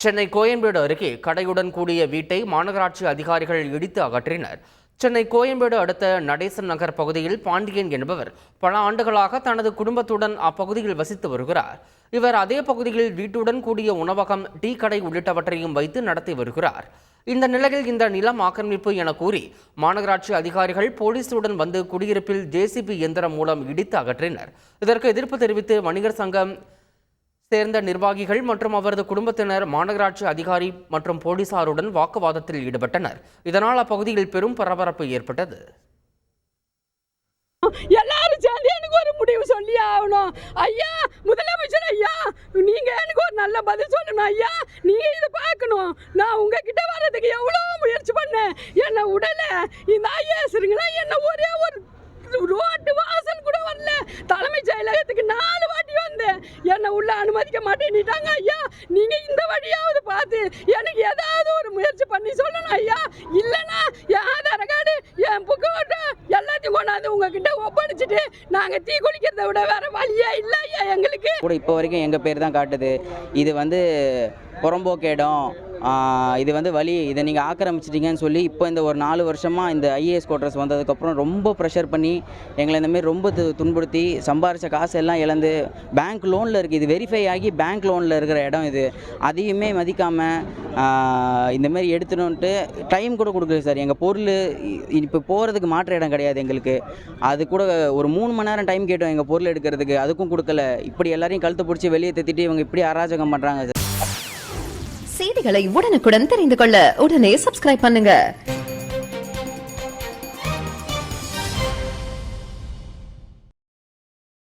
சென்னை கோயம்பேடு அருகே கடையுடன் கூடிய வீட்டை மாநகராட்சி அதிகாரிகள் இடித்து அகற்றினர். சென்னை கோயம்பேடு அடுத்த நடேசன் நகர் பகுதியில் பாண்டியன் என்பவர் பல ஆண்டுகளாக தனது குடும்பத்துடன் அப்பகுதியில் வசித்து வருகிறார். இவர் அதே பகுதியில் வீட்டுடன் கூடிய உணவகம், டீ கடை உள்ளிட்டவற்றையும் வைத்து நடத்தி வருகிறார். இந்த நிலையில் இந்த நிலம் ஆக்கிரமிப்பு என கூறி மாநகராட்சி அதிகாரிகள் போலீசுடன் வந்து குடியிருப்பில் ஜேசிபி இயந்திரம் மூலம் இடித்து அகற்றினர். இதற்கு எதிர்ப்பு தெரிவித்து வணிகர் சங்கம் சேர்ந்த நிர்வாகிகள் மற்றும் அவரது குடும்பத்தினர் மாநகராட்சி அதிகாரி மற்றும் போலீசாருடன் வாக்குவாதத்தில் ஈடுபட்டனர். இதனால் அப்பகுதியில் பெரும் பரபரப்பு ஏற்பட்டது. எல்லாரும் சேர்ந்து எனக்கு ஒரு முடிவு சொல்லி ஆகணும். ஐயா முதலமைச்சர் ஐயா, நீங்க எனக்கு ஒரு நல்ல பதில் சொல்லணும் ஐயா. நீங்க இதை பார்க்கணும். நான் உங்ககிட்ட வர்றதுக்கு எவ்வளோ முயற்சி பண்ணேன், என்ன உடல. இந்த ஐயாசுங்களா என்ன ஒரே ஒரு ரோட்டு வாசல் கூட வரல. தலைமைச் செயலகத்துக்கு 4 வாட்டி வந்தேன், என்னை உள்ள அனுமதிக்க மாட்டேன்னுட்டாங்க. ஐயா நீங்க இந்த வழியாவது பார்த்து எனக்கு ஏதாவது ஒரு முயற்சி பண்ணி சொல்லணும் ஐயா. இல்லைன்னா என் ஆதார கார்டு, என் புக்கு எல்லாத்தையும் கொண்டாந்து உங்ககிட்ட ஒப்படைச்சிட்டு நாங்க தீ குளிக்கிறத விட வேற வழியே இல்லை ஐயா எங்களுக்கு. கூட இப்போ வரைக்கும் எங்கள் பேர் தான் காட்டுது. இது புறம்போக்கு இடம், இது வழி, இதை நீங்கள் ஆக்கிரமிச்சிட்டிங்கன்னு சொல்லி இப்போ இந்த ஒரு 4 வருஷமாக இந்த ஐஏஎஸ் குவார்ட்டர்ஸ் வந்ததுக்கப்புறம் ரொம்ப ப்ரெஷர் பண்ணி எங்களை இந்தமாரி ரொம்ப துன்புறுத்தி சம்பாரித்த காசு எல்லாம் இழந்து பேங்க் லோனில் இருக்குது. இது வெரிஃபை ஆகி பேங்க் லோனில் இருக்கிற இடம் இது. அதையுமே மதிக்காமல் இந்தமாரி எடுத்துணுன்ட்டு டைம் கூட கொடுக்கல சார். எங்கள் பொருள் இப்போ போகிறதுக்கு மாற்று இடம் கிடையாது எங்களுக்கு. அது கூட ஒரு 3 மணி நேரம் டைம் கேட்டோம் எங்கள் பொருள் எடுக்கிறதுக்கு, அதுக்கும் கொடுக்கல. இப்படி எல்லாரையும் கழுத்தை பிடிச்சி வெளியே தத்திட்டு இவங்க இப்படி அராஜகம் பண்ணுறாங்க சார். செய்திகளை உடனுக்குடன் தெரிந்து கொள்ள உடனே சப்ஸ்கிரைப் பண்ணுங்க.